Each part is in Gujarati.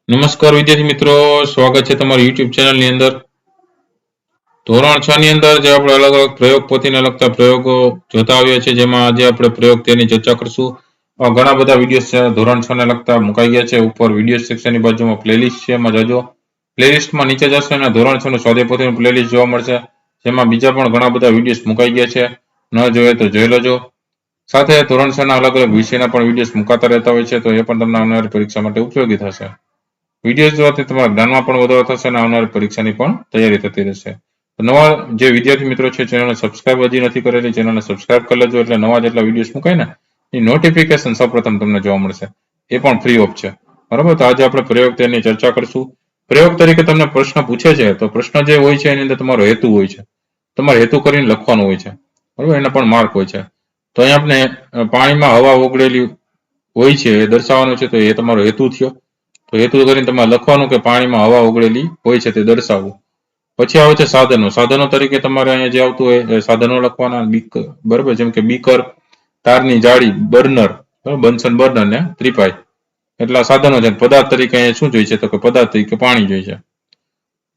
નમસ્કાર વિદ્યાર્થી મિત્રો, સ્વાગત છે તમારી યુટ્યુબ ચેનલની અંદર. ધોરણ 6 ની અંદર જે આપણે અલગ અલગ પ્રયોગ પોથીને લગતા પ્રયોગો જોતા આવ્યા છે, જેમાં આજે આપણે પ્રયોગ તેની ચર્ચા કરશું. ઘણા બધા વિડીયો છે ધોરણ 6 ને લગતા મુકાઈ ગયા છે. ઉપર વિડીયો સેક્શનની બાજુમાં પ્લેલિસ્ટ છે, એમાં જજો. પ્લેલિસ્ટમાં નીચે જશો અને ધોરણ 6 નું સ્વાધ્યાય પોથીનું પ્લેલિસ્ટ જોવા મળશે, જેમાં બીજા પણ ઘણા બધા વિડીયોઝ મુકાઈ ગયા છે. ન જોઈએ તો જોઈ લેજો. સાથે ધોરણ 6 ના અલગ અલગ વિષયના પણ વિડીયોઝ મુકાતા રહેતા હોય છે, તો એ પણ તમને આવનારી પરીક્ષા માટે ઉપયોગી થશે. વિડીયો જોવાથી તમારા જ્ઞાનમાં પણ વધારો થશે અને આવનારી પરીક્ષાની પણ તૈયારી થતી રહેશે. નવા જે વિદ્યાર્થી મિત્રો છે ચેનલને સબસ્ક્રાઇબ હજી નથી કરેલી, ચેનલને સબસ્ક્રાઇબ કરી લેજો, એટલે નવા જેટલા વિડીયોઝ મુકાય ને એ નોટિફિકેશન સૌપ્રથમ તમને જોવા મળશે. એ પણ ફ્રી ઓફ છે. બરાબર, તો આજે આપણે પ્રયોગ તેની ચર્ચા કરશું. પ્રયોગ તરીકે તમને પ્રશ્ન પૂછે છે, તો પ્રશ્ન જે હોય છે એની અંદર તમારો હેતુ હોય છે. તમારે હેતુ કરીને લખવાનું હોય છે. બરાબર, એના પણ માર્ક હોય છે. તો અહીંયા આપણે પાણીમાં હવા ઓગળેલી હોય છે એ દર્શાવવાનું છે, તો એ તમારો હેતુ થયો. તો હેતુ કરીને તમારે લખવાનું કે પાણીમાં હવા ઓગળેલી હોય છે તે દર્શાવવું. પછી આવે છે સાધનો. સાધનો તરીકે તમારે અહીંયા જે આવતું હોય એ સાધનો લખવાના. બરાબર, જેમ કે બીકર, તારની જાળી, બર્નર, બન્સન બર્નર ને ત્રિપાઈ, એટલા સાધનો છે. પદાર્થ તરીકે અહીંયા શું જોઈએ છે, તો કે પદાર્થ તરીકે પાણી જોઈએ છે.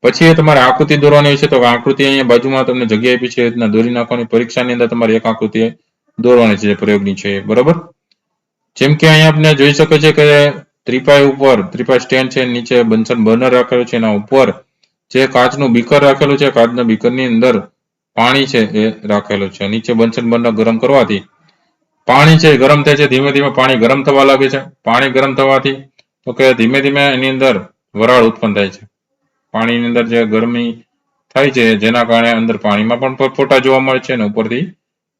પછી તમારે આકૃતિ દોરવાની હોય છે, તો આકૃતિ અહીંયા બાજુમાં તમને જગ્યા આપી છે, એ રીતના દોરી નાખવાની. પરીક્ષાની અંદર તમારે એક આકૃતિ દોરવાની છે, પ્રયોગની છે. બરાબર, જેમ કે અહીંયા આપણે જોઈ શકે છે કે ત્રિપાઈ સ્ટેન્ડ છે, નીચે બન્સન બર્નર રાખેલું છે, એના ઉપર જે કાચનું બીકર રાખેલું છે, કાચના બીકરની અંદર પાણી છે એ રાખેલું છે. નીચે બન્સન બર્નર ગરમ કરવાથી પાણી છે ગરમ થાય છે. ધીમે ધીમે પાણી ગરમ થવા લાગે છે. પાણી ગરમ થવાથી તો કે ધીમે ધીમે એની અંદર વરાળ ઉત્પન્ન થાય છે. પાણીની અંદર જે ગરમી થાય છે જેના કારણે અંદર પાણીમાં પણ પરપોટા જોવા મળે છે અને ઉપરથી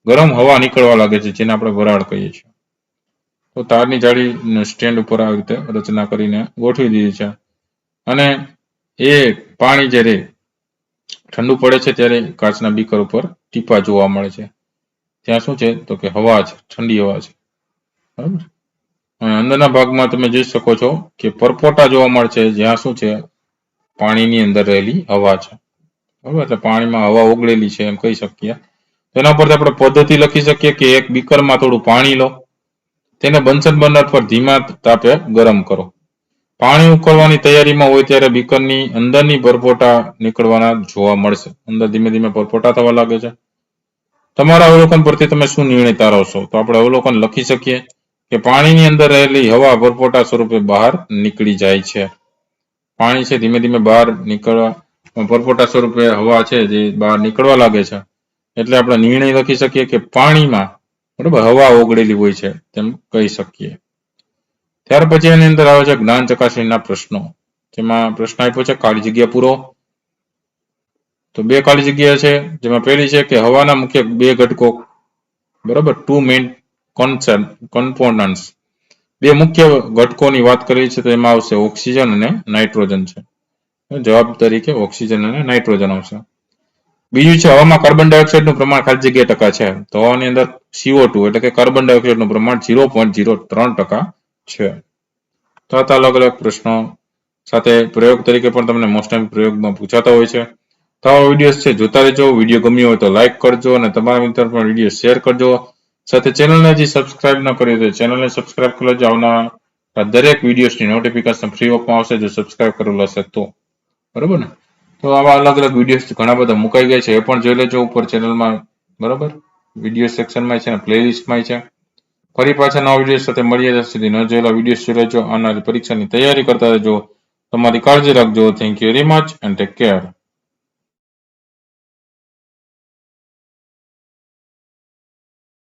ગરમ હવા નીકળવા લાગે છે, જેને આપણે વરાળ કહીએ છીએ. તો તારની જાળી સ્ટેન્ડ ઉપર આવી રીતે રચના કરીને ગોઠવી દીધી છે. અને એ પાણી જ્યારે ઠંડુ પડે છે ત્યારે કાચના બીકર ઉપર ટીપા જોવા મળે છે. ત્યાં શું છે, તો કે હવા છે, ઠંડી હવા છે. બરાબર, અને અંદરના ભાગમાં તમે જોઈ શકો છો કે પરપોટા જોવા મળે છે, જ્યાં શું છે, પાણીની અંદર રહેલી હવા છે. બરાબર, એટલે પાણીમાં હવા ઓગળેલી છે એમ કહી શકીએ. તેના પરથી આપણે પદ્ધતિ લખી શકીએ કે એક બીકરમાં થોડું પાણી લો, તેને બન્સન બર્નર પર ધીમા તાપે ગરમ કરો. પાણી ઉકળવાની તૈયારીમાં હોય ત્યારે બીકરની અંદરની પરપોટા નીકળવાના જોવા મળશે. અંદર ધીમે ધીમે પરપોટા થવા લાગે છે. તમારા અવલોકન પરથી તમે શું નિર્ણય તારવશો? તો આપણે અવલોકન લખી શકીએ કે પાણીની અંદર રહેલી હવા પરપોટા સ્વરૂપે બહાર નીકળી જાય છે. પાણી છે ધીમે ધીમે બહાર નીકળવા, પરપોટા સ્વરૂપે હવા છે જે બહાર નીકળવા લાગે છે. એટલે આપણે નિર્ણય લખી શકીએ કે પાણીમાં બરાબર હવા ઓગળેલી હોય છે તેમ કહી શકીએ. ત્યાર પછી એની અંદર આવે છે જ્ઞાન ચકાસણીના પ્રશ્નો, જેમાં પ્રશ્ન આપ્યો છે ખાલી જગ્યા પૂરો. તો બે ખાલી જગ્યા છે, જેમાં પહેલી છે કે હવાના મુખ્ય બે ઘટકો, બરાબર, ટુ મેઇન કમ્પોનન્ટ્સ, બે મુખ્ય ઘટકોની વાત કરી છે, તો એમાં આવશે ઓક્સિજન અને નાઇટ્રોજન છે. જવાબ તરીકે ઓક્સિજન અને નાઇટ્રોજન આવશે. બીજું છે હવામાં કાર્બન ડાયોક્સાઇડનું પ્રમાણ ખાલી જગ્યા ટકા છે. તો હવાની અંદર CO2 એટલે કે કાર્બન ડાયોક્સાઇડનું પ્રમાણ 0.03% છે. તો આ અલગ અલગ પ્રશ્નો સાથે પ્રયોગ તરીકે પણ તમને મોસ્ટ ટાઈમ પ્રયોગમાં પૂછાતા હોય છે. તો આવા વિડીયો છે જોતા રહેજો. વિડીયો ગમ્યો હોય તો લાઈક કરજો અને તમારા મિત્રો પણ વિડીયો શેર કરજો. સાથે ચેનલને હજી સબસ્ક્રાઇબ ન કરી તો ચેનલને સબસ્ક્રાઇબ કરી લેજો. આવનારા દરેક વિડીયોની નોટિફિકેશન ફ્રી ઓફમાં આવશે જો સબસ્ક્રાઇબ કરેલું હશે તો. બરાબર ને? તો આવા અલગ અલગ વિડીયો ઘણા બધા મુકાઈ ગયા છે, એ પણ જોઈ લેજો ઉપર ચેનલમાં. બરાબર, વિડીયો સેક્શનમાં છે અને પ્લેલિસ્ટમાં છે. ફરી પાછા નવા વિડીયો સાથે મળીએ. ત્યાં સુધી ન જોયેલા વિડીયો જોઈ લેજો. આવનારી પરીક્ષાની તૈયારી કરતા રહેજો. તમારી કાળજી રાખજો. Thank you very much and take care.